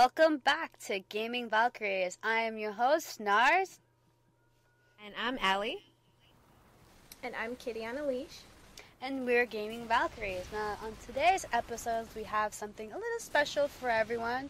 welcome back to Gaming Valkyries. I am your host, Nars. And I'm Allie. And I'm Kitty on a leash. And we're Gaming Valkyries. Now, on today's episodes, we have something a little special for everyone.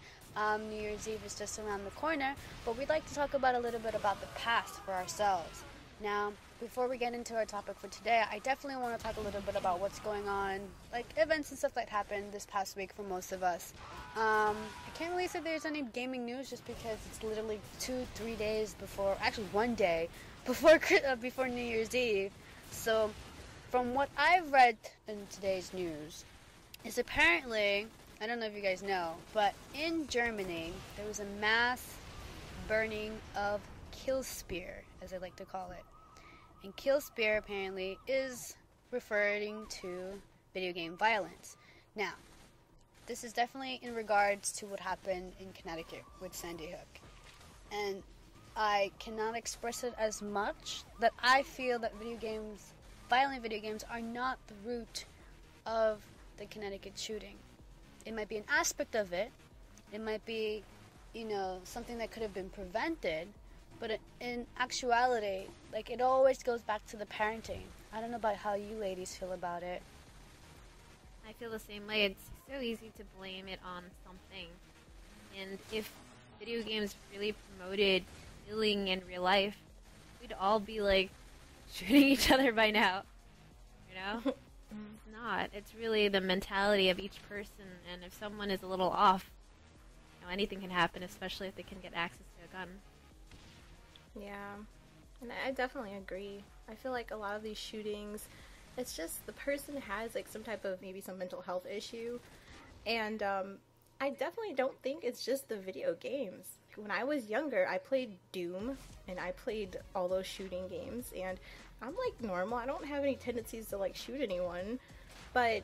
New Year's Eve is just around the corner, but we'd like to talk about a little bit about the past for ourselves. Now, before we get into our topic for today, I definitely want to talk a little bit about what's going on, like events and stuff that happened this past week for most of us. I can't really say there's any gaming news just because it's literally 2-3 days before, actually 1 day before New Year's Eve. So, from what I've read in today's news, is apparently, I don't know if you guys know, but in Germany, there was a mass burning of kill spear, as I like to call it. And kill spear apparently is referring to video game violence. Now, this is definitely in regards to what happened in Connecticut with Sandy Hook. And I cannot express it as much that I feel that violent video games are not the root of the Connecticut shooting. It might be an aspect of it. It might be, something that could have been prevented. But in actuality, it always goes back to the parenting. I don't know about how you ladies feel about it. I feel the same way. It's so easy to blame it on something. And if video games really promoted killing in real life, we'd all be, shooting each other by now. It's not. It's really the mentality of each person. And if someone is a little off, anything can happen, especially if they can get access to a gun. Yeah, and I definitely agree. I feel like a lot of these shootings, it's just the person has some type of maybe some mental health issue, and I definitely don't think it's just the video games. When I was younger, I played Doom, and I played all those shooting games, and I'm normal. I don't have any tendencies to shoot anyone, but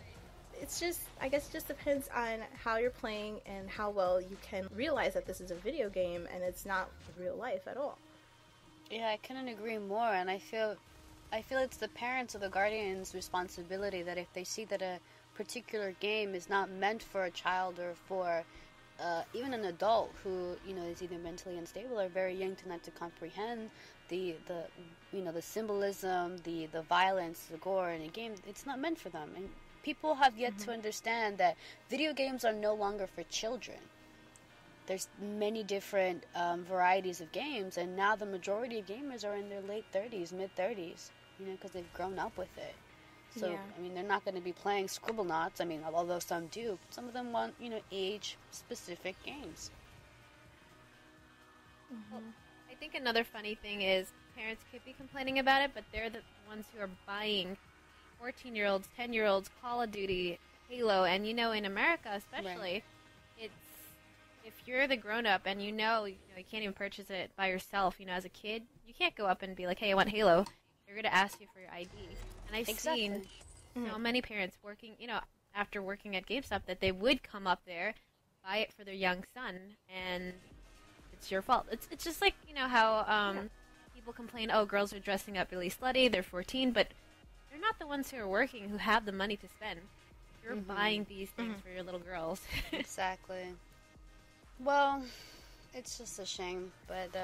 it's just, I guess it just depends on how you're playing and how well you can realize that this is a video game and it's not real life at all. Yeah, I couldn't agree more, and I feel it's the parents or the guardian's responsibility that if they see that a particular game is not meant for a child or for even an adult who is either mentally unstable or very young to not to comprehend the symbolism, the violence, the gore in a game, it's not meant for them. And people have yet to understand that video games are no longer for children. There's many different varieties of games, and now the majority of gamers are in their late 30s, mid-30s, because they've grown up with it. So, yeah. They're not going to be playing Scribblenauts. Although some do, some of them want, age-specific games. Well, I think another funny thing is parents could be complaining about it, but they're the ones who are buying 14-year-olds, 10-year-olds Call of Duty, Halo, and in America especially, right. If you're the grown-up and you can't even purchase it by yourself, as a kid, you can't go up and be like, hey, I want Halo. They're going to ask you for your ID. And I've seen so many parents working, after working at GameStop, that they would come up there, buy it for their young son, and it's your fault. It's just how people complain, oh, girls are dressing up really slutty, they're 14, but they're not the ones who are working, who have the money to spend. You're buying these things for your little girls. Exactly. Well, it's just a shame, but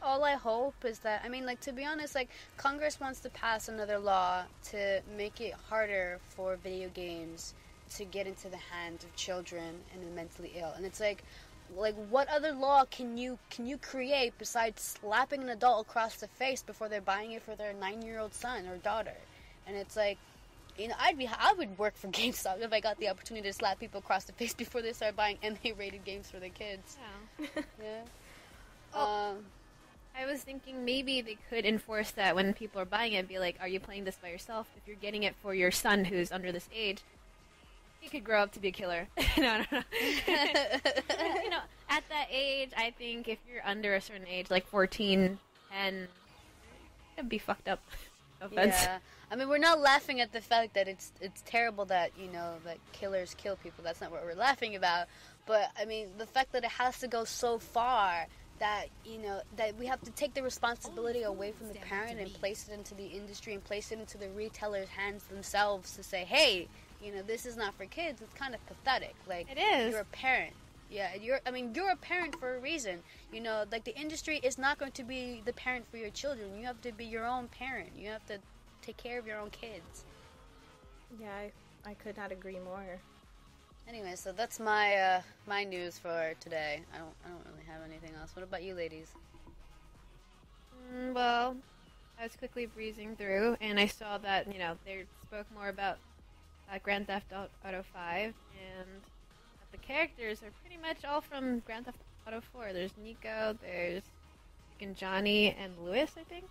all I hope is that, to be honest, Congress wants to pass another law to make it harder for video games to get into the hands of children and the mentally ill, and it's what other law can you create besides slapping an adult across the face before they're buying it for their 9-year-old son or daughter? And it's I would work for GameStop if I got the opportunity to slap people across the face before they start buying MA-rated games for their kids. Yeah. Yeah. I was thinking maybe they could enforce that when people are buying it, be like, are you playing this by yourself? If you're getting it for your son who's under this age, he could grow up to be a killer. No. At that age, I think if you're under a certain age, 14, 10, it'd be fucked up. No offense. Yeah. We're not laughing at the fact that it's terrible that, that killers kill people. That's not what we're laughing about. But, the fact that it has to go so far that, that we have to take the responsibility away from the parent and place it into the industry and place it into the retailer's hands themselves to say, hey, this is not for kids. It's kind of pathetic. It is. You're a parent. Yeah, you're a parent for a reason. You know, like the industry is not going to be the parent for your children. You have to be your own parent. You have to take care of your own kids. Yeah, I could not agree more. Anyway, so that's my my news for today. I don't really have anything else. What about you, ladies? Well, I was quickly breezing through, and I saw that they spoke more about Grand Theft Auto 5, and the characters are pretty much all from Grand Theft Auto 4. There's Nico, there's Johnny, and Louis, I think.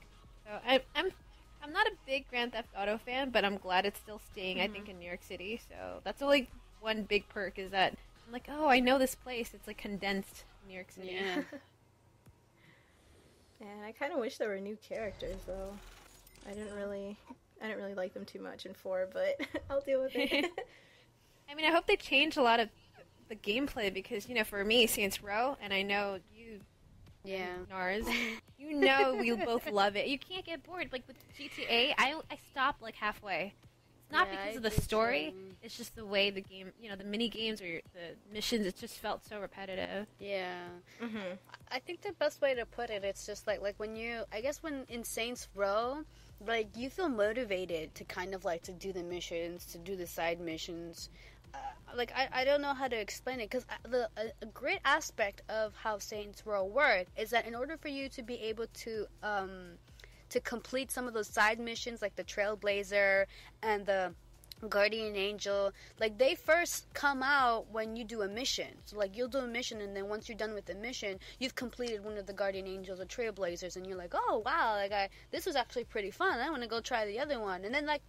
So I'm not a big Grand Theft Auto fan, but I'm glad it's still staying. I think in New York City. So that's only one big perk is that I'm like, oh, I know this place. It's like condensed New York City. Yeah. And I kind of wish there were new characters though. I didn't really like them too much in 4, but I'll deal with it. I mean, I hope they change a lot of the gameplay because, for me, Saints Row, and I know you, Nars, we both love it. You can't get bored. Like with GTA, I stop like halfway. It's not because of the story. It's just the way the game, the mini games or the missions. It just felt so repetitive. Yeah. Mm-hmm. I think the best way to put it, it's just like when when in Saints Row, like you feel motivated to kind of like to do the missions, to do the side missions. I don't know how to explain it because a great aspect of how Saints Row work is that in order for you to be able to complete some of those side missions like the Trailblazer and the Guardian Angel, like they first come out when you do a mission. So like you'll do a mission and then once you're done with the mission, you've completed one of the Guardian Angels or Trailblazers and you're like, oh wow, this was actually pretty fun. I want to go try the other one. And then it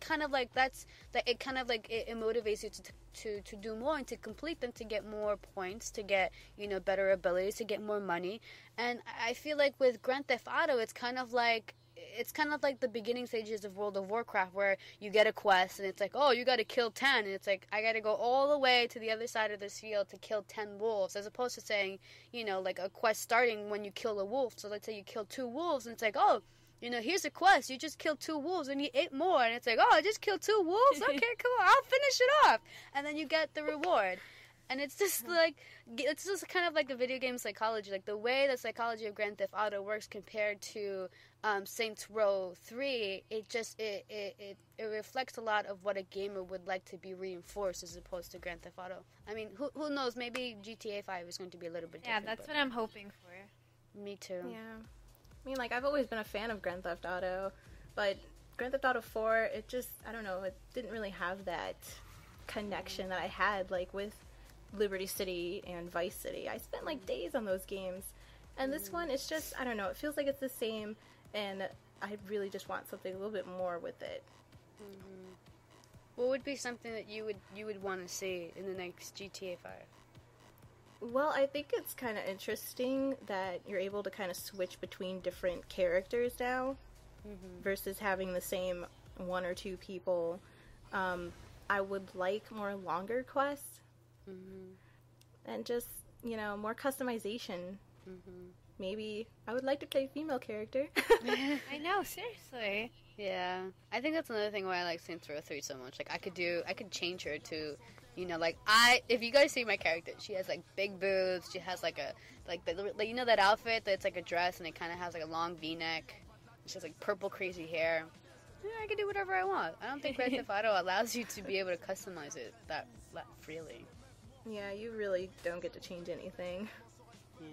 motivates you to do more and to complete them, to get more points, to get better abilities, to get more money. And I feel like with Grand Theft Auto, it's kind of like the beginning stages of World of Warcraft where you get a quest and it's like, oh, you got to kill 10, and it's like I got to go all the way to the other side of this field to kill 10 wolves, as opposed to saying, like a quest starting when you kill a wolf. So let's say you kill 2 wolves and it's like, oh, here's a quest, you just killed 2 wolves and you ate more, and it's like, oh, I just killed 2 wolves, okay, cool, I'll finish it off, and then you get the reward. And it's just kind of like a video game psychology, like the way the psychology of Grand Theft Auto works compared to Saints Row 3. It reflects a lot of what a gamer would like to be reinforced as opposed to Grand Theft Auto. I mean, who knows? Maybe GTA5 is going to be a little bit different. Yeah, that's what I'm hoping for. Me too. Yeah. I mean, I've always been a fan of Grand Theft Auto, but Grand Theft Auto 4, it just, I don't know, it didn't really have that connection that I had, with Liberty City and Vice City. I spent days on those games, and this one, it's just, I don't know, it feels like it's the same, and I really just want something a little bit more with it. Mm-hmm. What would be something that you would want to see in the next GTA 5? Well, I think it's kind of interesting that you're able to kind of switch between different characters now, versus having the same 1 or 2 people. I would like more longer quests. And just, more customization. Maybe I would like to play a female character. I know, seriously. Yeah, I think that's another thing why I like Saints Row 3 so much. Like I could change her to, if you guys see my character, she has big boobs. She has that outfit that's like a dress and it kind of has a long V-neck. She has purple crazy hair. Yeah, I can do whatever I want. I don't think Grand Theft Auto allows you to be able to customize it that freely. Yeah, you really don't get to change anything. Yeah.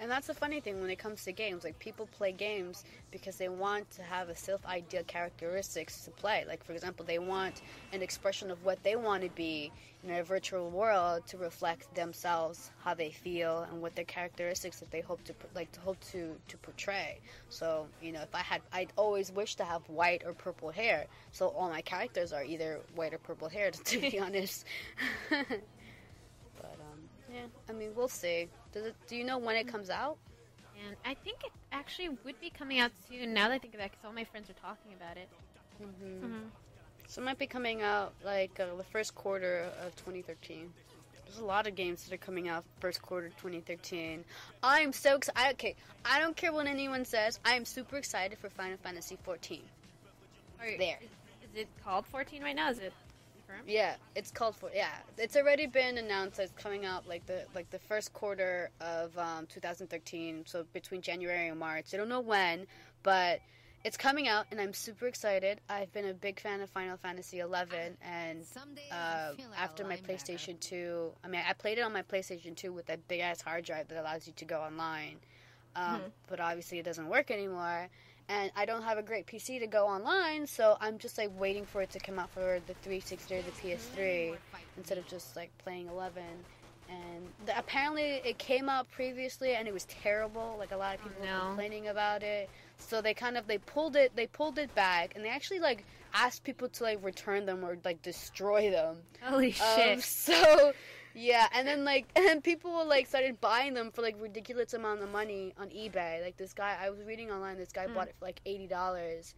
And that's the funny thing when it comes to games. People play games because they want to have a self-ideal characteristics to play. For example, they want an expression of what they want to be in a virtual world to reflect themselves, how they feel, and what their characteristics that they hope to portray. So, if I'd always wish to have white or purple hair. So all my characters are either white or purple hair, to be honest. But yeah, I mean, we'll see. Do you know when it comes out? And I think it actually would be coming out soon, now that I think about it, because all my friends are talking about it. So it might be coming out, the first quarter of 2013. There's a lot of games that are coming out first quarter 2013. I am so excited. Okay, I don't care what anyone says. I am super excited for Final Fantasy 14. Is it called 14 right now? Is it confirmed? Yeah, it's called for. Yeah, it's already been announced. It's coming out like the first quarter of 2013. So between January and March. I don't know when, but it's coming out, and I'm super excited. I've been a big fan of Final Fantasy XI, and after my PlayStation 2, I mean, I played it on my PlayStation 2 with that big ass hard drive that allows you to go online. But obviously, it doesn't work anymore. And I don't have a great PC to go online, so I'm just like waiting for it to come out for the 360 or the PS3 instead of just like playing 11. And apparently it came out previously and it was terrible. Like a lot of people were complaining about it. So they pulled it back, and they actually like asked people to like return them or like destroy them. Holy shit. So yeah, and then people like started buying them for like ridiculous amount of money on eBay. Like this guy, I was reading online, this guy bought it for like $80,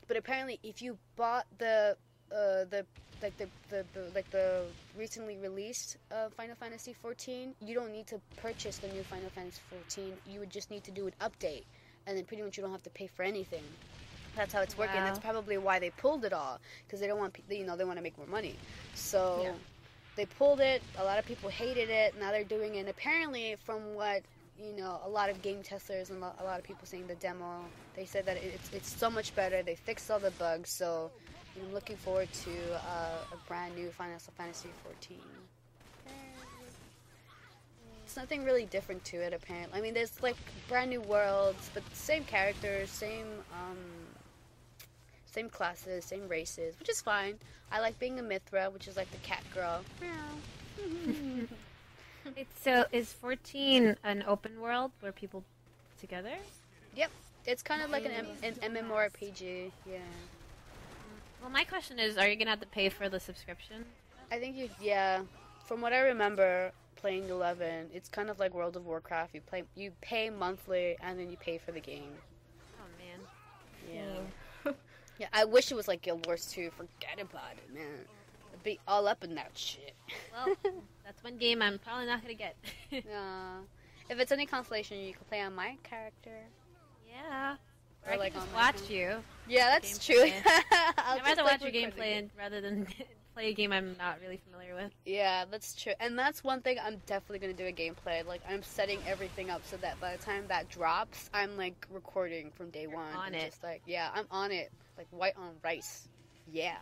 but apparently if you bought the recently released Final Fantasy 14, you don't need to purchase the new Final Fantasy 14. You would just need to do an update, and then pretty much you don't have to pay for anything. That's how it's working. Wow. That's probably why they pulled it all, because they don't want they want to make more money. So. Yeah. They pulled it. A lot of people hated it. Now they're doing it. And apparently, from what a lot of game testers and a lot of people seeing the demo, they said that it's so much better. They fixed all the bugs. So I'm looking forward to a brand new Final Fantasy 14. It's nothing really different to it. Apparently, I mean, there's like brand new worlds, but same characters, same classes, same races, which is fine. I like being a Mithra, which is like the cat girl. So is 14 an open world where people together? Yep. It's kind of like an MMORPG, yeah. Well, my question is, are you going to have to pay for the subscription? I think from what I remember playing 11, it's kind of like World of Warcraft. You pay monthly, and then you pay for the game. Oh, man. Yeah. Yeah, I wish it was like Guild Wars 2. Forget about it, man. I'd be all up in that shit. Well, that's one game I'm probably not going to get. If it's any consolation, you can play on my character. Yeah. Or I can like just watch you. Yeah, that's true. I'd rather watch your gameplay rather than play a game I'm not really familiar with. Yeah, that's true. And that's one thing I'm definitely going to do a gameplay. Like, I'm setting everything up so that by the time that drops, I'm, like, recording from day one. On it. Just, like, yeah, I'm on it. Like, white on rice. Yeah.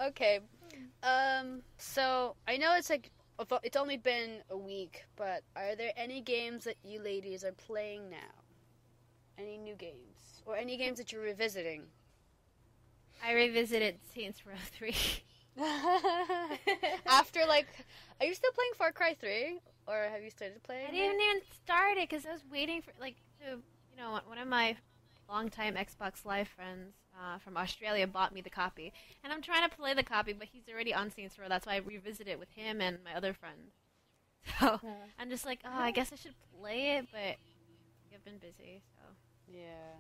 Okay. So, I know it's, like, it's only been a week, but are there any games that you ladies are playing now? Any new games? Or any games that you're revisiting? I revisited Saints Row 3. After, like, are you still playing Far Cry 3? Or have you started playing I didn't even start it because I was waiting for, like, one of my longtime Xbox Live friends from Australia bought me the copy. And I'm trying to play the copy, but he's already on Saints Row. That's why I revisit it with him and my other friend. So I'm just like, I guess I should play it, but I've been busy, so. Yeah.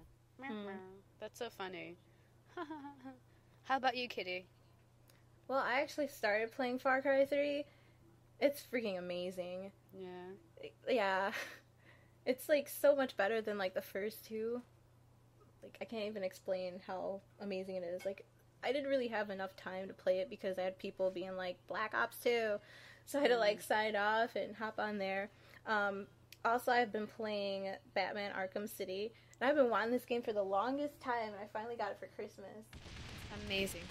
That's so funny. How about you, Kitty? Well, I actually started playing Far Cry 3. It's freaking amazing. Yeah. Yeah. It's, like, so much better than, like, the first two. Like, I can't even explain how amazing it is. Like, I didn't really have enough time to play it because I had people being like, Black Ops 2. So I had to, like, sign off and hop on there. Also, I've been playing Batman Arkham City. And I've been wanting this game for the longest time, and I finally got it for Christmas. Amazing.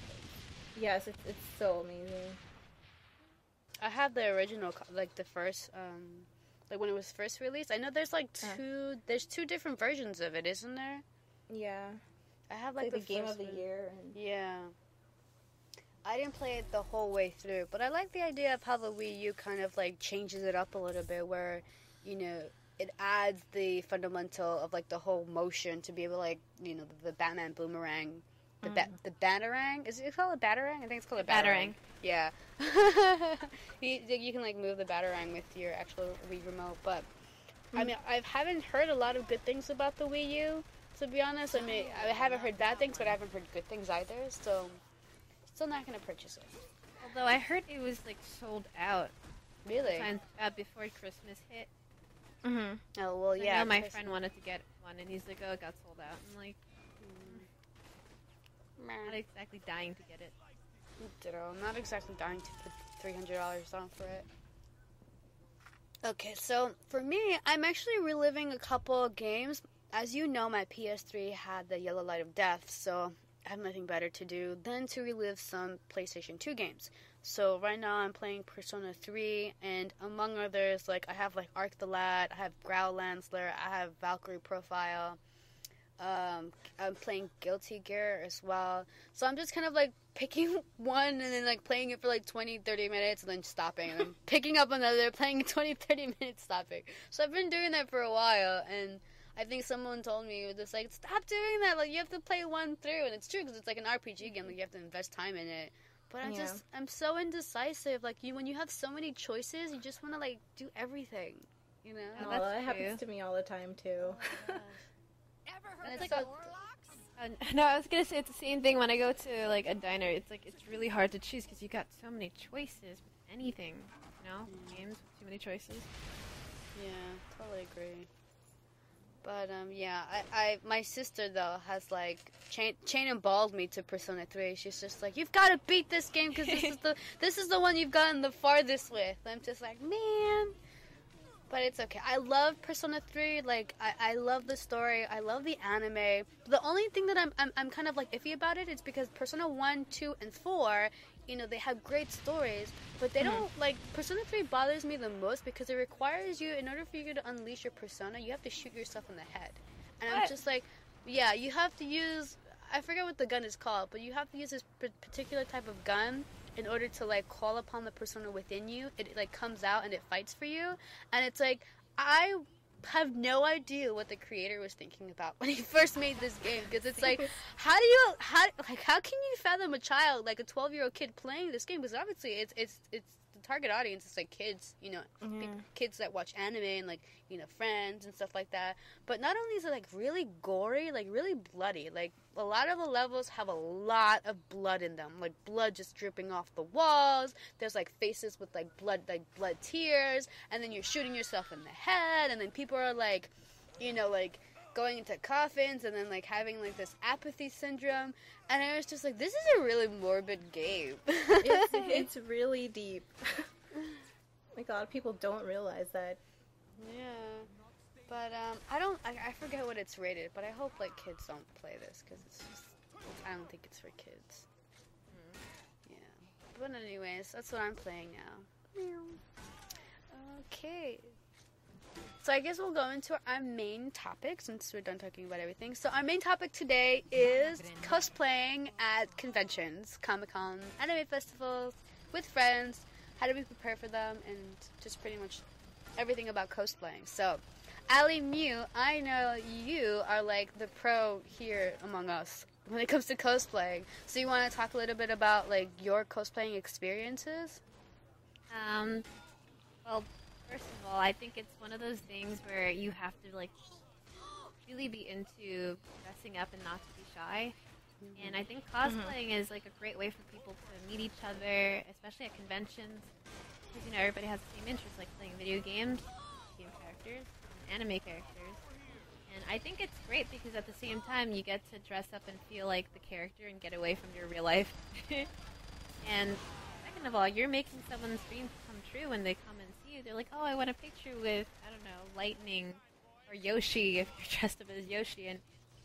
Yes, it's so amazing. I have the original, like the first, like when it was first released. I know there's like there's two different versions of it, isn't there? Yeah. I have like the the game of the one. year. And... Yeah. I didn't play it the whole way through, but I like the idea of how the Wii U kind of like changes it up a little bit, where, it adds the fundamental of like the whole motion to be able to, like, the Batman boomerang, the batarang. Is it called a batarang? I think it's called a batarang. Yeah. you can like move the batarang with your actual Wii remote, but I mean, I haven't heard a lot of good things about the Wii U, to be honest. I mean, I haven't heard bad things, but I haven't heard good things either, so still not gonna purchase it. Although I heard it was like sold out. Really? Before Christmas hit. Mm-hmm. Oh, well, yeah. I know my friend wanted to get one, and he's like, oh, it got sold out. I'm like, Not exactly dying to get it. Ditto. I'm not exactly dying to put $300 down for it. Okay, so for me, I'm actually reliving a couple of games. As you know, my PS3 had the Yellow Light of Death, so I have nothing better to do than to relive some PlayStation 2 games. So right now I'm playing Persona 3, and among others, like I have like Arc the Lad, I have Growl Lansler, I have Valkyrie Profile. I'm playing Guilty Gear as well. So I'm just kind of like picking one and then like playing it for like 20, 30 minutes and then stopping. And then picking up another, playing 20, 30 minutes, stopping. So I've been doing that for a while, and I think someone told me, just like, stop doing that. Like, you have to play one through. And it's true, because it's like an RPG game. Like, you have to invest time in it. But I'm so indecisive. Like, when you have so many choices, you just want to, like, do everything. You know? Oh, that happens to me all the time, too. Oh, And it's like no, I was gonna say it's the same thing when I go to like a diner. It's like it's really hard to choose because you got so many choices with anything, you know, games with too many choices. Yeah, totally agree. But yeah, my sister though has like chain and balled me to Persona 3. She's just like, you've got to beat this game because this is the one you've gotten the farthest with. I'm just like, man. But it's okay. I love Persona 3. Like, I love the story. I love the anime. The only thing that I'm kind of, like, iffy about it is because Persona 1, 2, and 4, you know, they have great stories. But they don't, like, Persona 3 bothers me the most because it requires you, in order for you to unleash your persona, you have to shoot yourself in the head. And I'm just like, yeah, you have to use, I forget what the gun is called, but you have to use this particular type of gun in order to, like, call upon the persona within you. It like, comes out and it fights for you. And it's like, I have no idea what the creator was thinking about when he first made this game. Because it's like, how can you fathom a child, like a 12-year-old kid playing this game? Because obviously it's the target audience is, like, kids, you know, kids that watch anime and, like, you know, Friends and stuff like that. But not only is it, like, really gory, like, really bloody. Like, a lot of the levels have a lot of blood in them. Like, blood just dripping off the walls. There's, like, faces with, like, blood tears. And then you're shooting yourself in the head. And then people are, like, you know, like, going into coffins and then, like, having, like, this apathy syndrome. And I was just like, this is a really morbid game. It's really deep. Like, a lot of people don't realize that. Yeah. But, I forget what it's rated, but I hope, like, kids don't play this, because I don't think it's for kids. Yeah. But anyways, that's what I'm playing now. Okay. So I guess we'll go into our main topic, since we're done talking about everything. So our main topic today is cosplaying at conventions, Comic-Con, anime festivals, with friends, how do we prepare for them, and just pretty much everything about cosplaying. So, Ali Mew, I know you are like the pro here among us when it comes to cosplaying. So you want to talk a little bit about like your cosplaying experiences? Well, first of all, I think it's one of those things where you have to like really be into dressing up and not to be shy. And I think cosplaying is like a great way for people to meet each other, especially at conventions. Because, you know, everybody has the same interests, like playing video games, game characters, and anime characters. And I think it's great because at the same time you get to dress up and feel like the character and get away from your real life. And second of all, you're making someone's dreams come true when they come and see you. They're like, oh, I want a picture with, I don't know, Lightning or Yoshi if you're dressed up as Yoshi. And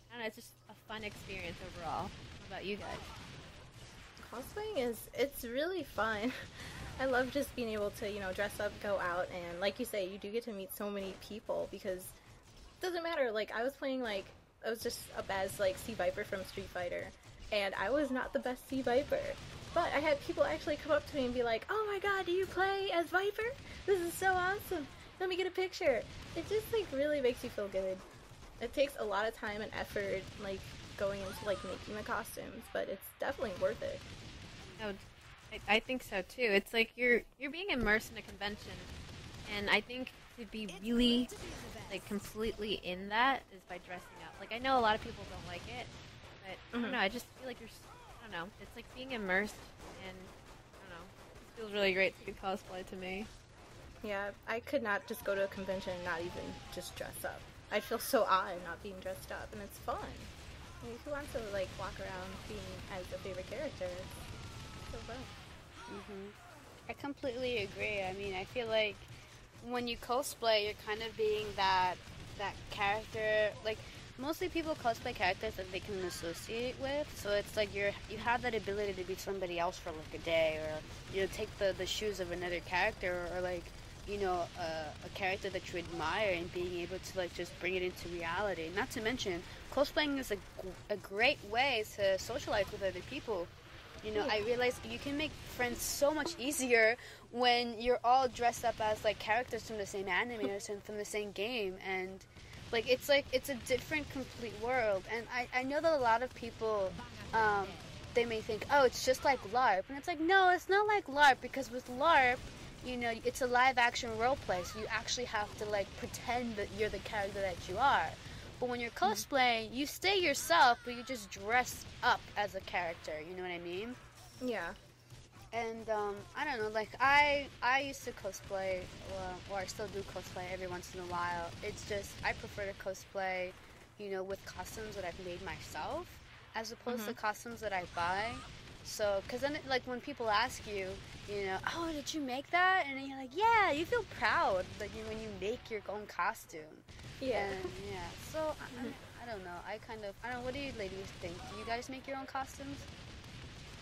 I don't know, it's just a fun experience overall. What about you guys? Cosplaying it's really fun. I love just being able to, you know, dress up, go out, and like you say, you do get to meet so many people because it doesn't matter. Like, I was just up as, like, Sea Viper from Street Fighter, and I was not the best Sea Viper. But I had people actually come up to me and be like, oh my god, do you play as Viper? This is so awesome. Let me get a picture. It just, like, really makes you feel good. It takes a lot of time and effort, like, going into, like, making the costumes, but it's definitely worth it. Oh, I think so too. It's like you're being immersed in a convention, and I think to be really like completely in that is by dressing up. Like, I know a lot of people don't like it, but I don't know. I just feel like I don't know. It's like being immersed, and I don't know. It feels really great to do cosplay to me. Yeah, I could not just go to a convention and not even just dress up. I feel so odd not being dressed up, and it's fun. mean, who wants to like walk around being as a favorite character? So fun. I completely agree. I mean, I feel like when you cosplay, you're kind of being that character. Like mostly people cosplay characters that they can associate with. So it's like you have that ability to be somebody else for like a day, or take the shoes of another character, or like a character that you admire, and being able to like just bring it into reality. Not to mention, cosplaying is a great way to socialize with other people. I realize you can make friends so much easier when you're all dressed up as like characters from the same anime or from the same game, and it's a different, complete world. And I know that a lot of people, they may think, oh, it's just like LARP, and it's like, no, it's not like LARP, because with LARP, it's a live action role play, so you actually have to like pretend that you're the character that you are. But when you're cosplaying, you stay yourself, but you just dress up as a character. You know what I mean? Yeah. And I don't know, like I used to cosplay, or I still do cosplay every once in a while. It's just I prefer to cosplay, with costumes that I've made myself, as opposed to costumes that I buy. So, because then, like, when people ask you, oh, did you make that? And then you're like, yeah, you feel proud, like, when you make your own costume. Yeah. And, yeah. So, I don't know. I don't know. What do you ladies think? Do you guys make your own costumes?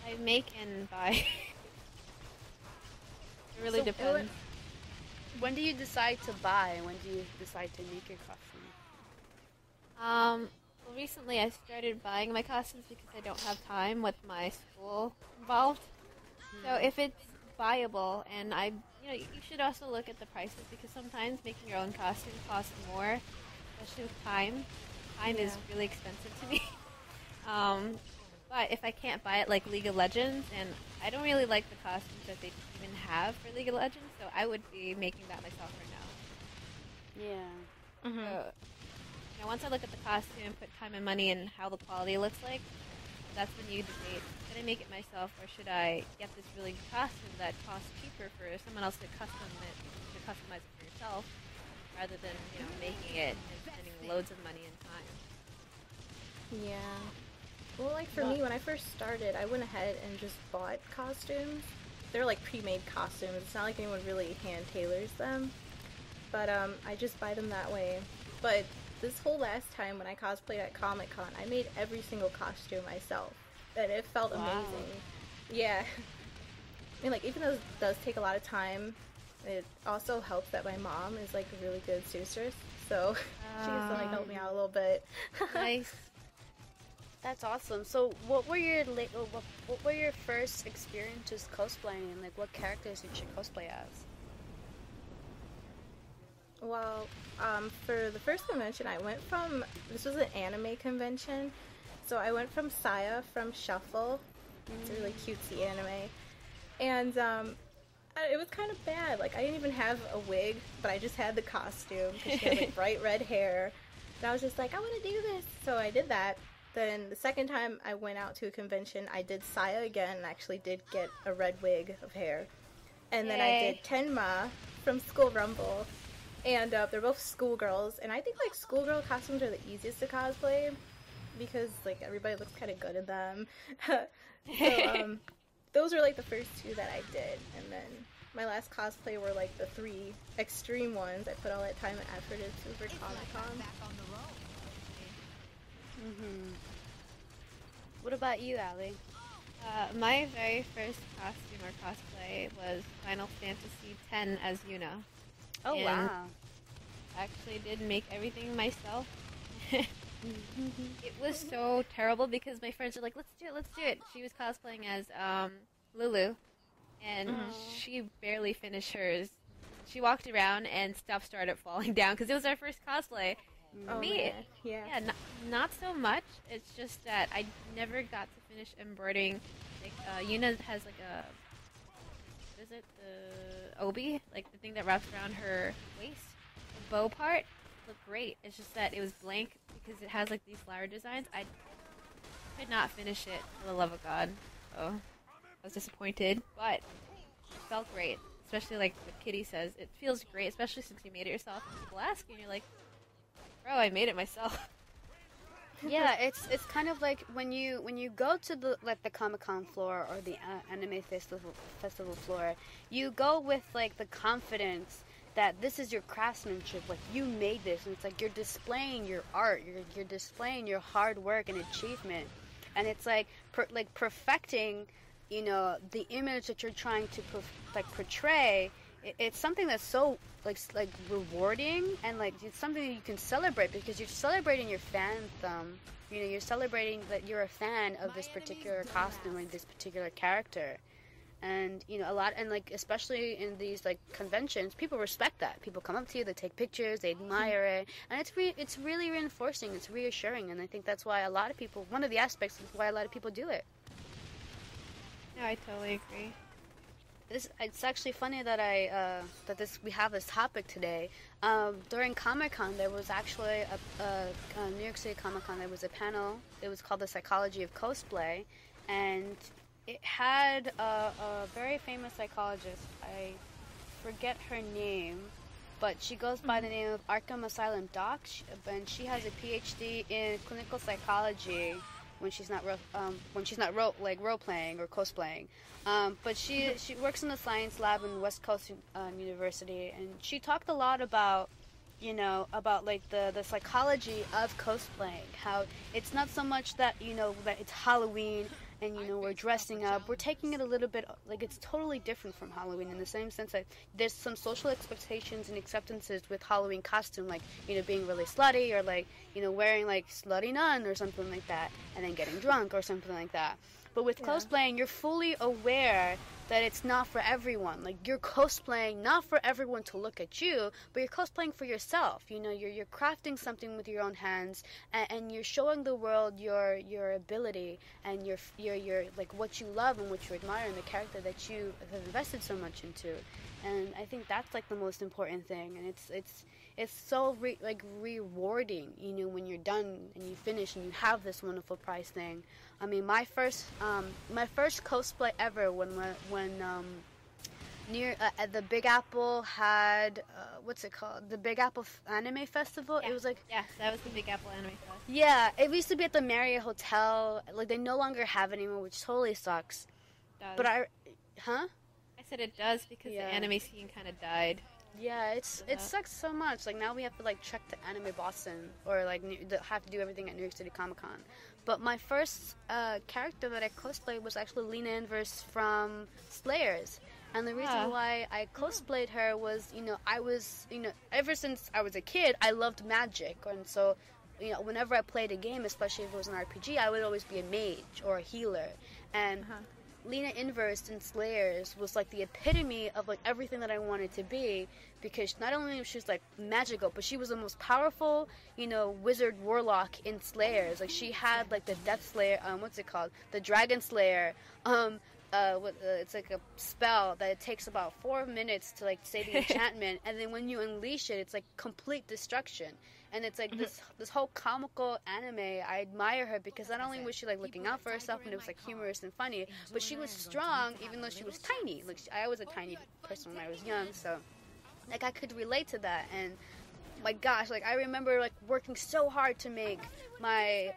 I make and buy. It really depends. When do you decide to buy, and when do you decide to make your costume? Well, recently I started buying my costumes because I don't have time with my school involved. So if it's buyable, and you should also look at the prices, because sometimes making your own costume costs more, especially with time. Time is really expensive to me. But if I can't buy it, like League of Legends, and I don't really like the costumes that they even have for League of Legends, so I would be making that myself right now. Yeah. So, once I look at the costume, put time and money in how the quality looks like, that's when you debate, should I make it myself, or should I get this really good costume that costs cheaper for someone else to customize it for yourself, rather than, making it and spending loads of money and time. Yeah. Well, like for me, when I first started, I went ahead and just bought costumes. They're like pre-made costumes. It's not like anyone really hand tailors them. But I just buy them that way. But this whole last time when I cosplayed at Comic-Con, I made every single costume myself. And it felt amazing. Yeah. I mean, like, even though it does take a lot of time, it also helps that my mom is like a really good seamstress. So she used to like help me out a little bit. Nice. That's awesome. So, what were your first experiences cosplaying, and like what characters did you cosplay as? Well, for the first convention, this was an anime convention, so I went from Saya from Shuffle. It's a really cutesy anime, and it was kind of bad. Like, I didn't even have a wig, but I just had the costume because she had like bright red hair, and I was just like, I want to do this, so I did that. Then the second time I went out to a convention, I did Saya again and actually did get a red wig of hair. And then I did Tenma from School Rumble. And they're both schoolgirls. And I think like schoolgirl costumes are the easiest to cosplay because like everybody looks kind of good in them. So those were like the first two that I did. And then my last cosplay were like the 3 extreme ones I put all that time and effort into for Comic-Con. What about you, Allie? My very first costume or cosplay was Final Fantasy X as Yuna. Oh, and wow. I actually did make everything myself. It was so terrible because my friends were like, let's do it. She was cosplaying as Lulu, and she barely finished hers. She walked around and stuff started falling down because it was our first cosplay. Me, yeah, not so much. It's just that I never got to finish embroidering. Like, Yuna has like a, what is it, the obi, like the thing that wraps around her waist. The bow part looked great. It's just that it was blank because it has like these flower designs. I could not finish it for the love of God. So I was disappointed, but it felt great. Especially like what Kitty says, it feels great, especially since you made it yourself. And people ask you, and you're like, bro, I made it myself. Yeah, it's kind of like when you go to the Comic-Con floor or the anime festival floor, you go with like the confidence that this is your craftsmanship, like you made this, and it's like you're displaying your art, you're displaying your hard work and achievement, and it's like perfecting, the image that you're trying to portray. It's something that's so like rewarding, and like it's something that you can celebrate because you're celebrating your fandom. You're celebrating that you're a fan of this particular costume or this particular character. And a lot, and like especially in these like conventions, people respect that. People come up to you, they take pictures, they admire it, and it's really reinforcing, it's reassuring, and I think that's why one of the aspects of why a lot of people do it. No, I totally agree. It's actually funny that we have this topic today. During Comic-Con, there was actually a New York City Comic-Con. There was a panel. It was called The Psychology of Cosplay, and it had a very famous psychologist. I forget her name, but she goes by the name of Arkham Asylum Doc, and she has a PhD in clinical psychology when she's not role playing or cosplaying. But she works in the science lab in West Coast University, and she talked a lot about like the psychology of cosplaying. How it's not so much that that it's Halloween and we're dressing up. We're taking it a little bit like it's totally different from Halloween in the same sense that there's some social expectations and acceptances with Halloween costume, like being really slutty or like wearing like slutty nun or something like that, and then getting drunk or something like that. But with cosplaying, you're fully aware that it's not for everyone. Like, you're cosplaying not for everyone to look at you, but you're cosplaying for yourself. You're crafting something with your own hands, and you're showing the world your ability and your like what you love and what you admire and the character that you have invested so much into. And I think that's like the most important thing. And it's so rewarding, when you're done and you finish and you have this wonderful prize thing. I mean, my first cosplay ever when near at the Big Apple had what's it called? The Big Apple Anime Festival. Yeah. It was like that was the Big Apple Anime Fest. Yeah, it used to be at the Marriott Hotel. Like they no longer have it anymore, which totally sucks. It does. But I said it does because the anime scene kind of died. Yeah, it sucks so much. Like now we have to like check the Anime Boston or like have to do everything at New York City Comic Con. But my first character that I cosplayed was actually Lena Inverse from Slayers. And the reason why I cosplayed her was, I was, ever since I was a kid, I loved magic. And so, whenever I played a game, especially if it was an RPG, I would always be a mage or a healer. And Lena Inverse in Slayers was like the epitome of like everything that I wanted to be, because not only was she like magical, but she was the most powerful, wizard warlock in Slayers. Like she had like the Death Slayer, what's it called? The Dragon Slayer. It's like a spell that it takes about 4 minutes to like say the enchantment, and then when you unleash it, it's like complete destruction. And it's like this whole comical anime. I admire her because not only was she like looking out for herself and it was like humorous and funny, but she was strong even though she was tiny. Like I was a tiny person when I was young, so like I could relate to that. And my gosh, like I remember like working so hard to make my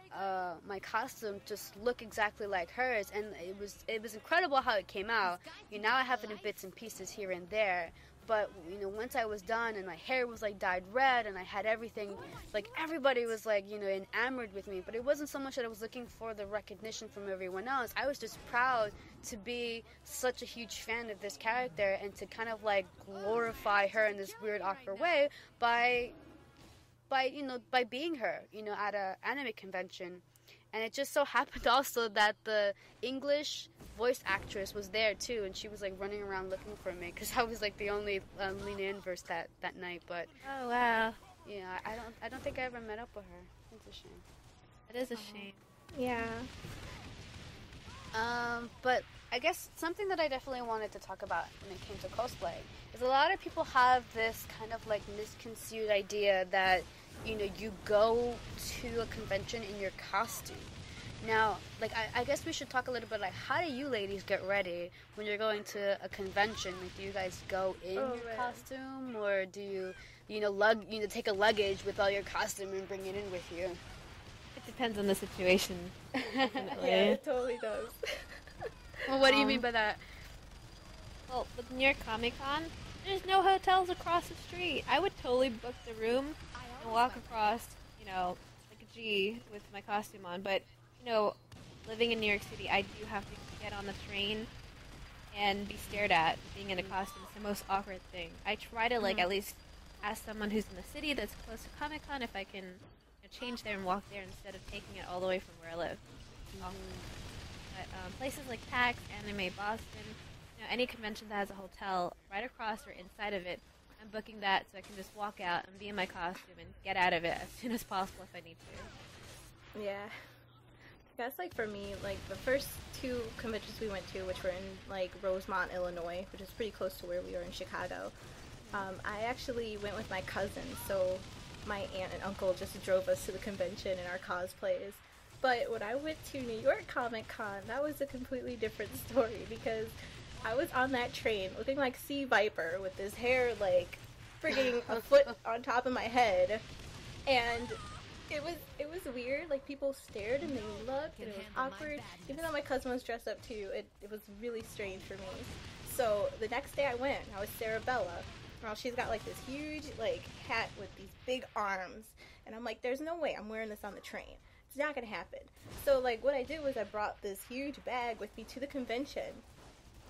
my costume just look exactly like hers, and it was incredible how it came out. Now I have it in bits and pieces here and there. But, once I was done and my hair was, like, dyed red and I had everything, like, everybody was, like, enamored with me. But it wasn't so much that I was looking for the recognition from everyone else. I was just proud to be such a huge fan of this character and to kind of, like, glorify her in this weird, awkward way by being her, at a anime convention. And it just so happened also that the English voice actress was there too, and she was like running around looking for me because I was like the only Lena Inverse that night. But oh wow, yeah, I don't think I ever met up with her. It's a shame. It is a shame. Yeah. But I guess something that I definitely wanted to talk about when it came to cosplay is a lot of people have this kind of like misconceived idea that you go to a convention in your costume. Now, like, I guess we should talk a little bit, like, how do you ladies get ready when you're going to a convention? Like, do you guys go in your costume, or do you, take a luggage with all your costume and bring it in with you? It depends on the situation. Definitely. Yeah, it totally does. Well, what do you mean by that? Well, with New York Comic Con, there's no hotels across the street. I would totally book the room and walk across, you know, like a G with my costume on. But, you know, living in New York City, I do have to get on the train and be stared at being in a costume. It's the most awkward thing. I try to, like, at least ask someone who's in the city that's close to Comic Con if I can change there and walk there instead of taking it all the way from where I live. But places like PAX, Anime Boston, you know, any convention that has a hotel right across or inside of it, I'm booking that so I can just walk out and be in my costume and get out of it as soon as possible if I need to. Yeah. That's like for me, like the first 2 conventions we went to, which were in like Rosemont, Illinois, which is pretty close to where we are in Chicago. I actually went with my cousins, so my aunt and uncle just drove us to the convention in our cosplays. But when I went to New York Comic Con, that was a completely different story because I was on that train looking like Sea Viper with this hair like frigging a foot on top of my head, and it was weird. Like people stared and they looked, and it was awkward. Even though my cousin was dressed up too, it was really strange for me. So the next day I went, I was Sarabella. Well, she's got like this huge like hat with these big arms, and I'm like, there's no way I'm wearing this on the train. It's not gonna happen. So like what I did was I brought this huge bag with me to the convention,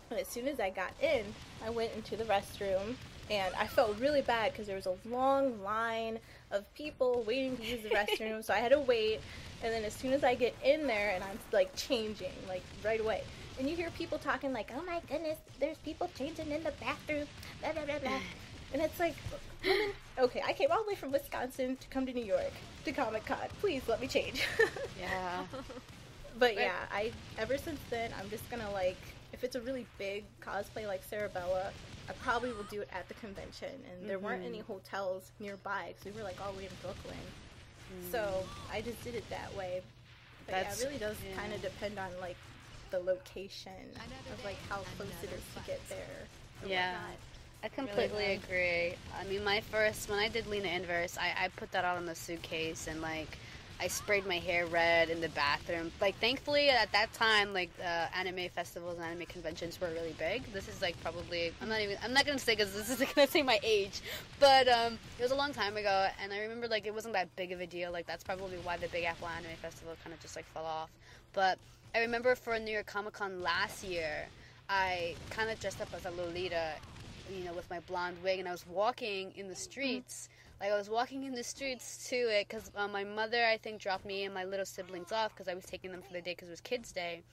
and as soon as I got in, I went into the restroom, and I felt really bad because there was a long line of people waiting to use the restroom, so I had to wait. And then as soon as I get in there and I'm like changing like right away, and you hear people talking like, oh my goodness, there's people changing in the bathroom, blah blah blah blah. And it's like, woman, okay, I came all the way from Wisconsin to come to New York to Comic Con. Please let me change. Yeah. But yeah, ever since then, I'm just gonna like, if it's a really big cosplay like Sarabella, I probably will do it at the convention. And there weren't any hotels nearby because we were like all the way in Brooklyn. So I just did it that way. But yeah, it really does kind of depend on like the location of like how close it is to get there. Yeah. I completely agree. I mean, when I did Lena Inverse, I put that out on the suitcase, and like I sprayed my hair red in the bathroom. Like, thankfully at that time, like anime festivals and anime conventions were really big. This is like probably, I'm not gonna say because this is gonna say my age, but it was a long time ago, and I remember like it wasn't that big of a deal. Like that's probably why the Big Apple Anime Festival kind of just like fell off. But I remember for New York Comic Con last year, I kind of dressed up as a Lolita, you know, with my blonde wig, and I was walking in the streets. Like, I was walking in the streets to it because my mother, I think, dropped me and my little siblings off because I was taking them for the day because it was Kids' Day.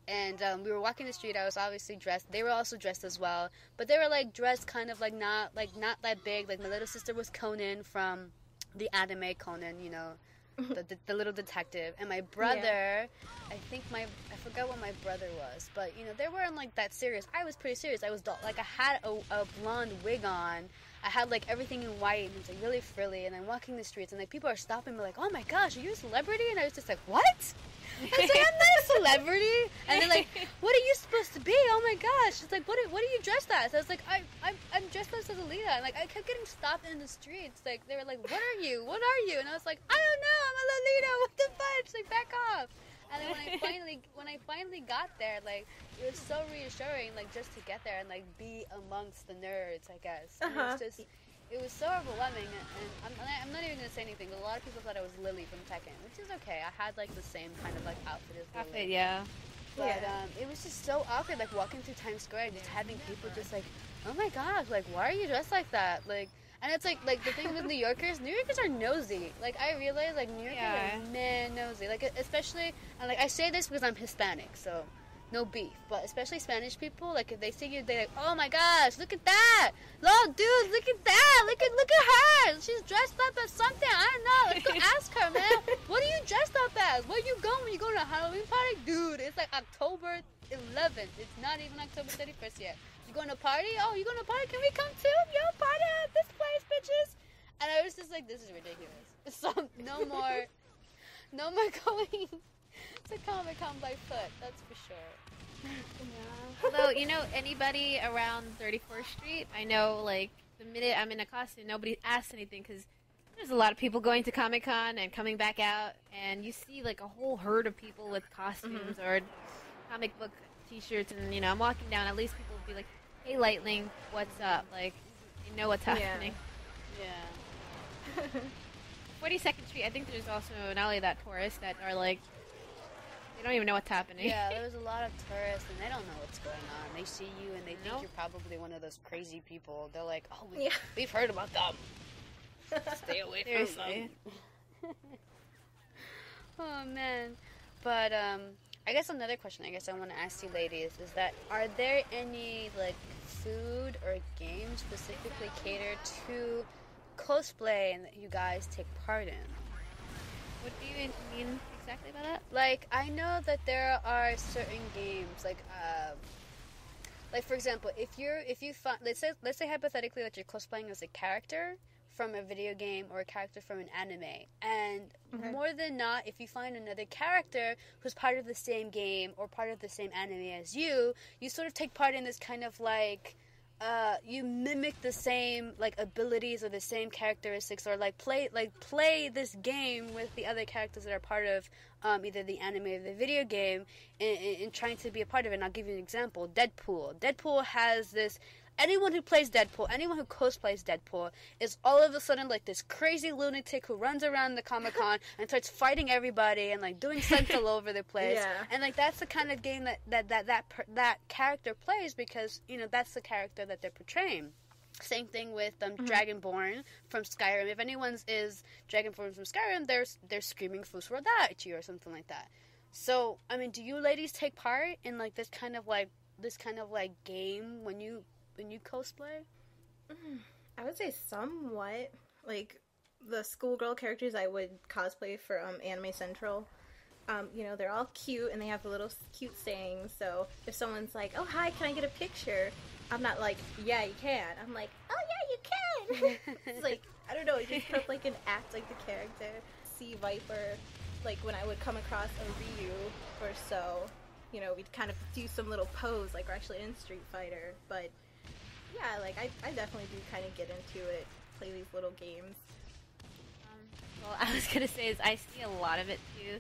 And we were walking the street. I was obviously dressed. They were also dressed as well. But they were, like, dressed kind of, like, not that big. Like, my little sister was Conan from the anime Conan, you know, the little detective. And my brother, I forgot what my brother was. But, you know, they weren't, like, that serious. I was pretty serious. I had a blonde wig on. I had, like, everything in white, and it was, like, really frilly, and I'm walking the streets, and, like, people are stopping me, like, oh, my gosh, are you a celebrity? And I was just like, what? I was like, I'm not a celebrity. And they're like, what are you supposed to be? Oh, my gosh. It's like, what are you dressed as? So I was like, I'm dressed as Alita. And, like, I kept getting stopped in the streets. Like, they were like, what are you? What are you? And I was like, I don't know. I'm a Lolita. What the fudge? Like, back off. And then when I finally got there, like, it was so reassuring, like, just to get there and, like, be amongst the nerds, I guess. And it was so overwhelming, and I'm not even going to say anything, but a lot of people thought I was Lily from Tekken, which is okay. I had, like, the same kind of, like, outfit as Lily. Yeah. But it was just so awkward, like, walking through Times Square and just having people just, like, oh, my gosh, like, why are you dressed like that? Like, and it's, like the thing with New Yorkers are nosy. Like, I realize, like, New Yorkers are man nosy. Like, especially, and, like, I say this because I'm Hispanic, so no beef, but especially Spanish people, like, if they see you, they're like, oh my gosh, look at that, oh dude, look at that, look at her, she's dressed up as something, I don't know, let's go ask her, man, what are you dressed up as, where you going when you go to a Halloween party? Dude, it's like October 11th, it's not even October 31st yet. You going to a party? Oh, you going to a party? Can we come too? Yo, party at this place, bitches. And I was just like, this is ridiculous. So no more going to Comic-Con by foot, that's for sure. Yeah. Although, you know, anybody around 34th Street, I know, like, the minute I'm in a costume, nobody asks anything because There's a lot of people going to Comic-Con and coming back out, and you see like a whole herd of people with costumes or comic book t-shirts, and, you know, I'm walking down, at least people will be like, hey, Lightning, what's up? Like, you know what's happening. Yeah. 42nd Street, I think there's also not only that tourists that are like, they don't even know what's happening. Yeah, there's a lot of tourists, and they don't know what's going on. They see you, and they think you're probably one of those crazy people. They're like, oh, we've heard about them. Stay away from them. Oh, man. But, I guess another question I want to ask you ladies is that, are there any, like, food or games specifically catered to cosplay and that you guys take part in? What do you mean exactly by that? Like, I know that there are certain games, like for example, if you find, let's say hypothetically that you're cosplaying as a character from a video game or a character from an anime, and more than not, if you find another character who's part of the same game or part of the same anime as you sort of take part in this kind of like, you mimic the same like abilities or the same characteristics, or like play this game with the other characters that are part of either the anime or the video game, in trying to be a part of it. And I'll give you an example. Deadpool has this. Anyone who plays Deadpool, anyone who cosplays Deadpool, is all of a sudden like this crazy lunatic who runs around the Comic-Con and starts fighting everybody and like doing stunts all over the place. Yeah. And like that's the kind of game that character plays, because, you know, that's the character that they're portraying. Same thing with Dragonborn from Skyrim. If anyone's is Dragonborn from Skyrim, they're screaming Fusra at you or something like that. So, I mean, do you ladies take part in like this kind of like game when you cosplay? I would say somewhat. Like, the schoolgirl characters I would cosplay for Anime Central, you know, they're all cute and they have the little cute sayings. So if someone's like, oh, hi, can I get a picture? I'm not like, yeah, you can. I'm like, oh, yeah, you can. It's like, I don't know, you just put up like an act like the character. Sea Viper, like when I would come across a Ryu or so, you know, we'd kind of do some little pose like we're actually in Street Fighter. But yeah, like I definitely do kind of get into it, play these little games. Well, I was gonna say is I see a lot of it too.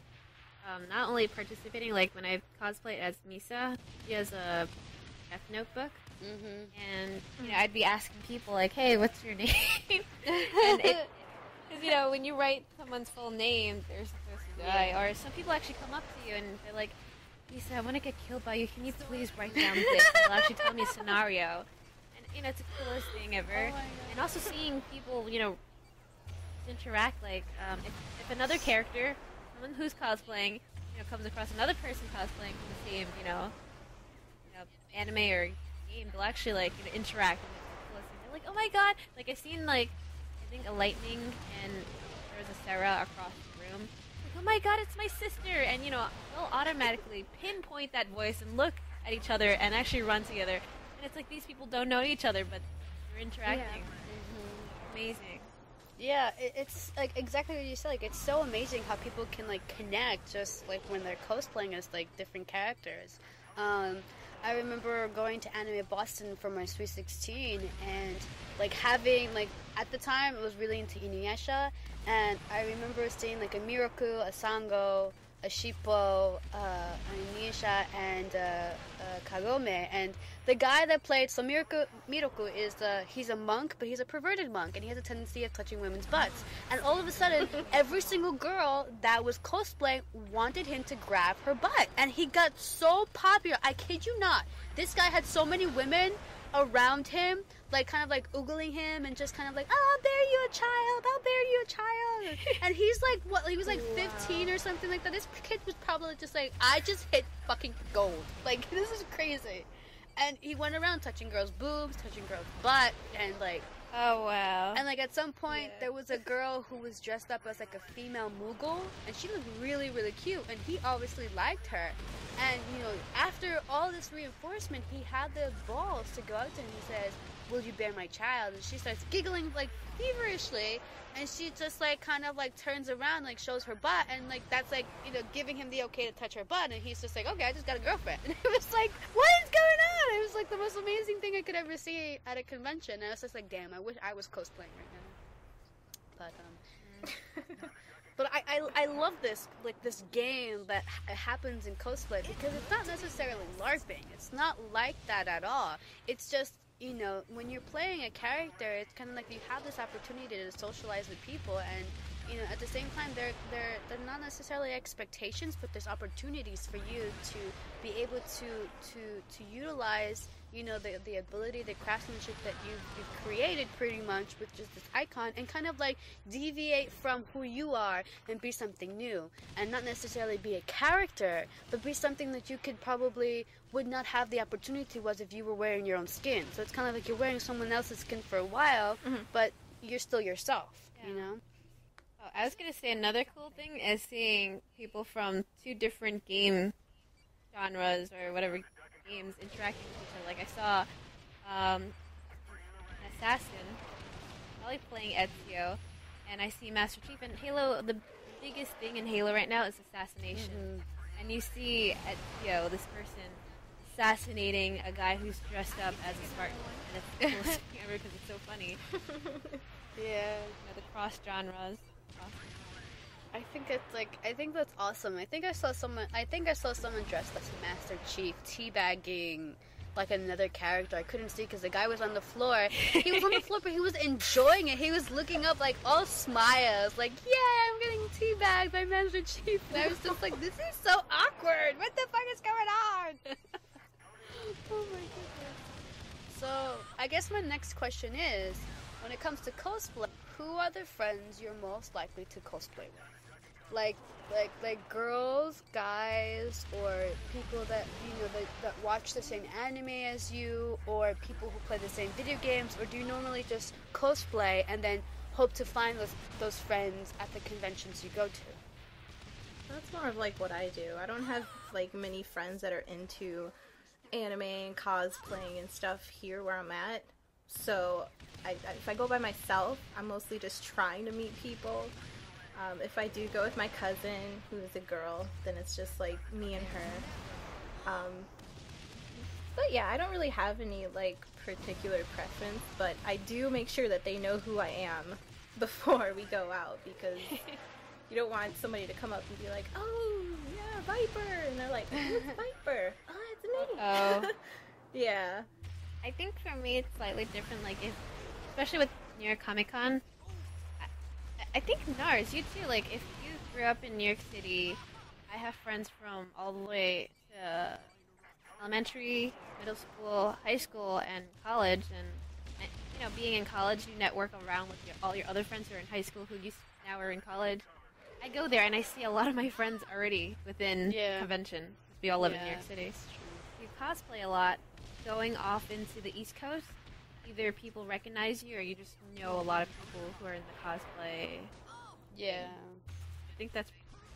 Not only participating, like when I cosplayed as Misa, she has a Death Notebook, and you know, I'd be asking people like, "Hey, what's your name?" And because, you know, when you write someone's full name, they're supposed to die. Or some people actually come up to you and they're like, "Lisa, I want to get killed by you. Can you please write down this?" They'll actually tell me a scenario. You know, it's the coolest thing ever. And also seeing people, you know, interact, like, if another character, someone who's cosplaying, you know, comes across another person cosplaying from the same, you know, anime or game, they'll actually, like, you know, interact. And it's the coolest thing. They're like, oh my god! Like, I've seen, like, I think a Lightning and there was a Sarah across the room. Like, oh my god, it's my sister! And, you know, they'll automatically pinpoint that voice and look at each other and actually run together. It's like these people don't know each other, but they're interacting. Yeah. Amazing. Yeah, it's like exactly what you said. Like, it's so amazing how people can like connect just like when they're cosplaying as like different characters. I remember going to Anime Boston for my Sweet 16 and like having like at the time it was really into Inuyasha, and I remember seeing like a Miroku, a Sango, a Shippo, a Nisha, and Kagome. And the guy that played, so Miroku is he's a monk, but he's a perverted monk, and he has a tendency of touching women's butts. And all of a sudden, every single girl that was cosplaying wanted him to grab her butt, and he got so popular. I kid you not. This guy had so many women around him, like kind of like oogling him and just kind of like, oh, I'll bear you a child, I'll bear you a child. And he's like, what, he was like 15 or something like that. This kid was probably just like, I just hit fucking gold. Like, this is crazy. And he went around touching girls' boobs, touching girls' butt, and like, oh wow. And like at some point there was a girl who was dressed up as like a female Moogle, and she looked really, really cute, and he obviously liked her. And you know, after all this reinforcement, he had the balls to go up to him. He says, will you bear my child? And she starts giggling like feverishly, and she just like kind of like turns around, like shows her butt, and like that's like, you know, giving him the okay to touch her butt. And he's just like, okay, I just got a girlfriend. And it was like, what is going on? It was like the most amazing thing I could ever see at a convention. And I was just like, damn, I wish I was cosplaying right now. But But I love this, like, this game that happens in cosplay, because it's not necessarily LARPing. It's not like that at all. It's just, you know, when you're playing a character, it's kind of like you have this opportunity to socialize with people, and, you know, at the same time, they're not necessarily expectations, but there's opportunities for you to be able to utilize, you know, the ability, the craftsmanship that you've created pretty much with just this icon, and kind of like deviate from who you are and be something new, and not necessarily be a character, but be something that you could probably would not have the opportunity was if you were wearing your own skin. So it's kind of like you're wearing someone else's skin for a while, but you're still yourself, you know? Oh, I was going to say another cool thing is seeing people from two different game genres or whatever games interacting with each other. Like I saw an assassin probably playing Ezio, and I see Master Chief. And Halo, the biggest thing in Halo right now is assassination. And you see Ezio, this person, assassinating a guy who's dressed up as a Spartan, and it's the coolest thing ever because it's so funny. Yeah. You know, the cross genres. I think that's awesome. I think I saw someone dressed as Master Chief teabagging like another character. I couldn't see because the guy was on the floor. He was on the floor, but he was enjoying it. He was looking up like all smiles, like, yeah, I'm getting teabagged by Master Chief. And I was just like, this is so awkward. What the fuck is going on? Oh my goodness. So I guess my next question is, when it comes to cosplay, who are the friends you're most likely to cosplay with? Like girls, guys, or people that, you know, that watch the same anime as you, or people who play the same video games, or do you normally just cosplay and then hope to find those friends at the conventions you go to? That's more of like what I do. I don't have like many friends that are into anime and cosplaying and stuff here where I'm at. So if I go by myself, I'm mostly just trying to meet people. If I do go with my cousin, who is a girl, then it's just like me and her. But yeah, I don't really have any like particular preference, but I do make sure that they know who I am before we go out, because you don't want somebody to come up and be like, oh, yeah, Viper, and they're like, who's Viper? Oh, it's me. Oh. Yeah. I think for me it's slightly different, like especially with New York Comic Con, I think Nars, you too, like if you grew up in New York City, I have friends from all the way to elementary, middle school, high school, and college, and you know, being in college, you network around with all your other friends who are in high school who now are in college. I go there and I see a lot of my friends already within convention, because we all live in New York City. You cosplay a lot. Going off into the East Coast, either people recognize you or you just know a lot of people who are in the cosplay. Yeah. I think that's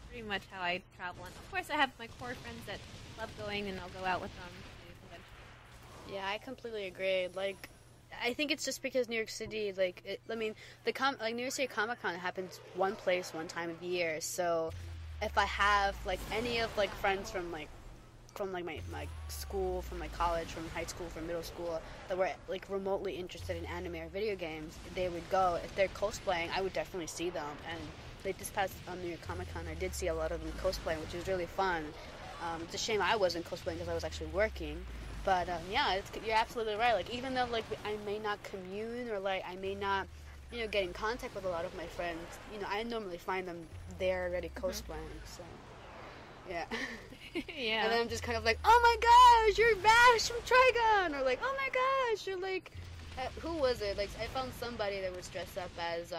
pretty much how I travel. And of course, I have my core friends that love going, and I'll go out with them to conventions. Yeah, I completely agree. Like, I think it's just because New York City, like, New York City Comic Con happens one place, one time of year. So, if I have like any of like friends from my school, from my college, from high school, from middle school, that were like remotely interested in anime or video games, they would go. If they're cosplaying, I would definitely see them. And like this past New York Comic Con, I did see a lot of them cosplaying, which was really fun. It's a shame I wasn't cosplaying because I was actually working. But yeah, you're absolutely right. Like, even though like I may not commune, or like I may not, you know, get in contact with a lot of my friends, you know, I normally find them there already cosplaying. So yeah. Yeah. And then I'm just kind of like, oh my gosh, you're Vash from Trigon, or like, oh my gosh, you're like, who was it? Like, I found somebody that was dressed up as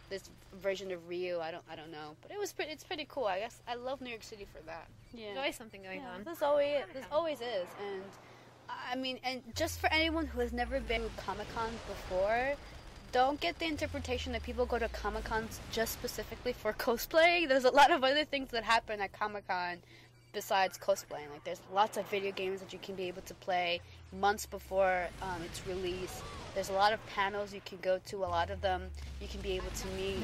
this version of Ryu. I don't know, but it's pretty cool. I guess I love New York City for that. Yeah. There's always something going on. This always is, and I mean, and just for anyone who has never been to Comic-Con before, don't get the interpretation that people go to Comic-Cons just specifically for cosplay. There's a lot of other things that happen at Comic-Con besides cosplaying. Like, there's lots of video games that you can be able to play months before its release. There's a lot of panels you can go to. A lot of them you can be able to meet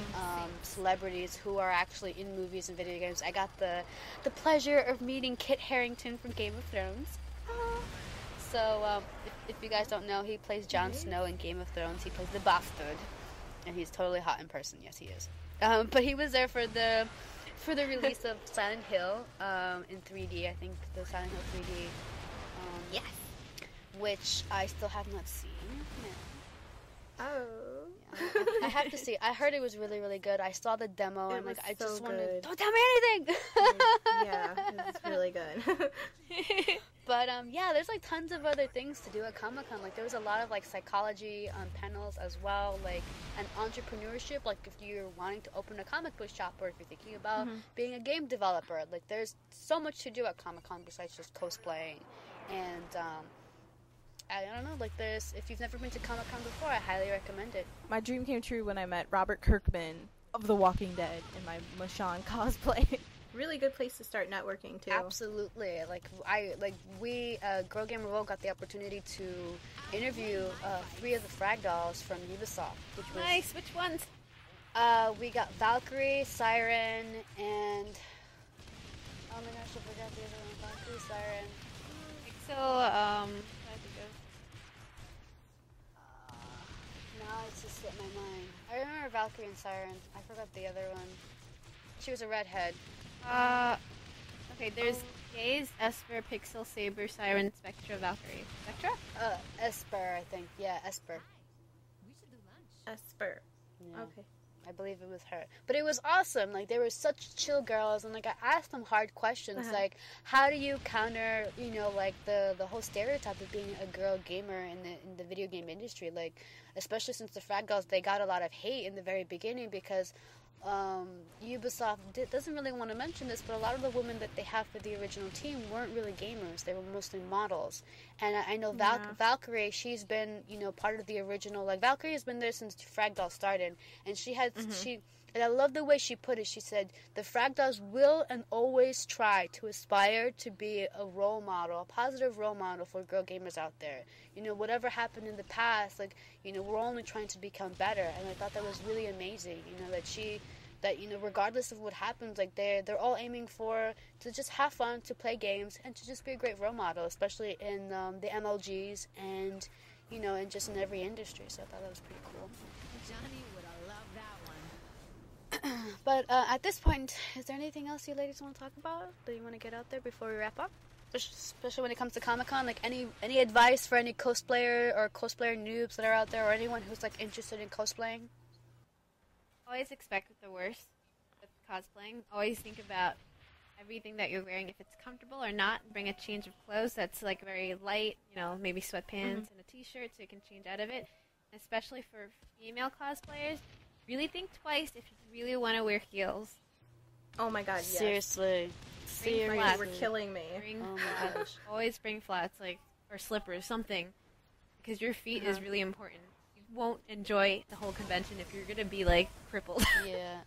celebrities who are actually in movies and video games. I got the pleasure of meeting Kit Harington from Game of Thrones. So if you guys don't know, he plays Jon Snow in Game of Thrones. He plays the bastard, and he's totally hot in person. Yes, he is. But he was there for the release of Silent Hill in 3D. I think the Silent Hill 3D. Yes. Which I still have not seen. Oh. Yeah, I have to see. I heard it was really, really good. I saw the demo and like I just wanted. good. Don't tell me anything. Yeah, it's really good. But yeah, there's like tons of other things to do at Comic-Con. Like there was a lot of like psychology panels as well, like and entrepreneurship. Like if you're wanting to open a comic book shop or if you're thinking about being a game developer, like there's so much to do at Comic-Con besides just cosplaying. And I don't know, like there's, if you've never been to Comic-Con before, I highly recommend it. My dream came true when I met Robert Kirkman of The Walking Dead in my Michonne cosplay. Really good place to start networking too. Absolutely. We Girl Gamer World got the opportunity to interview 3 of the Frag Dolls from Ubisoft, which was Nice. Which ones? we got Valkyrie, Siren, and oh my gosh, I forgot the other one. Valkyrie, Siren. Pixel. I think Now it's just slipped my mind. I remember Valkyrie and Siren. I forgot the other one. She was a redhead. Okay, there's Gaze, Esper, Pixel, Saber, Siren, Spectra, Valkyrie. Spectra? Esper, I think. Yeah, Esper. Esper. Yeah. Okay. I believe it was her. But it was awesome. Like, they were such chill girls, and, like, I asked them hard questions, like, how do you counter, you know, like, the whole stereotype of being a girl gamer in the video game industry? Like, especially since the Frag Girls, they got a lot of hate in the very beginning because Ubisoft doesn't really want to mention this, but a lot of the women that they have for the original team weren't really gamers. They were mostly models. And I know Valkyrie, she's been, you know, part of the original. Like, Valkyrie has been there since Frag Doll started. And she had, and I love the way she put it. She said, the Frag Dolls will and always try to aspire to be a role model, a positive role model for girl gamers out there. You know, whatever happened in the past, like, you know, we're only trying to become better. And I thought that was really amazing, you know, that you know, regardless of what happens, like, they're all aiming to just have fun, to play games, and to just be a great role model, especially in the MLGs and, you know, and just in every industry. So I thought that was pretty cool. Johnny would have loved that one. But at this point, is there anything else you ladies want to talk about that you want to get out there before we wrap up? Especially when it comes to Comic-Con, like any advice for any cosplayer or cosplayer noobs that are out there, or anyone who's like interested in cosplaying? Always expect the worst with cosplaying. Always think about everything that you're wearing, if it's comfortable or not. Bring a change of clothes that's like very light, you know, maybe sweatpants and a t-shirt so you can change out of it. Especially for female cosplayers, really think twice if you really want to wear heels. Oh my god, yes. Seriously. You were killing me. Oh my gosh. Always bring flats, like, or slippers, something, because your feet is really important. You won't enjoy the whole convention if you're gonna be like crippled.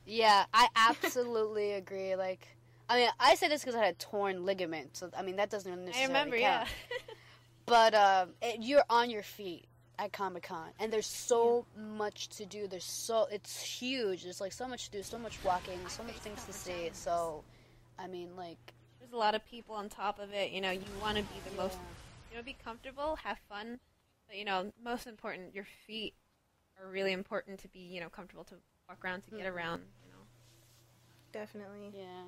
Yeah, I absolutely agree. Like, I mean, I say this because I had a torn ligament, so I mean that doesn't necessarily I remember, count. But you're on your feet at Comic-Con, and there's so much to do. It's huge. There's like so much to do, so much walking, so much things to see. So, I mean, like, there's a lot of people on top of it. You know, you want to be the most, you know, be comfortable, have fun, but you know, most important, your feet are really important to be, you know, comfortable to walk around, to get around. You know, Definitely. yeah.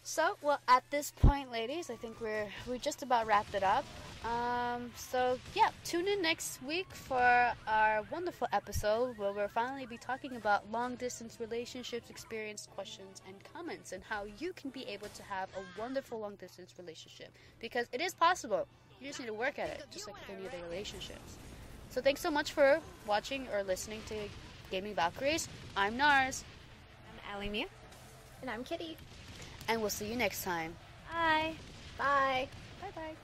So, well, at this point, ladies, I think we just about wrapped it up. So, yeah, tune in next week for our wonderful episode where we'll finally be talking about long-distance relationships, experience, questions, and comments, and how you can be able to have a wonderful long-distance relationship. Because it is possible. You just need to work at it, just like with any other relationships. So thanks so much for watching or listening to Gaming Valkyries. I'm Nars. I'm Allie Mia. And I'm Kitty. And we'll see you next time. Bye. Bye. Bye-bye.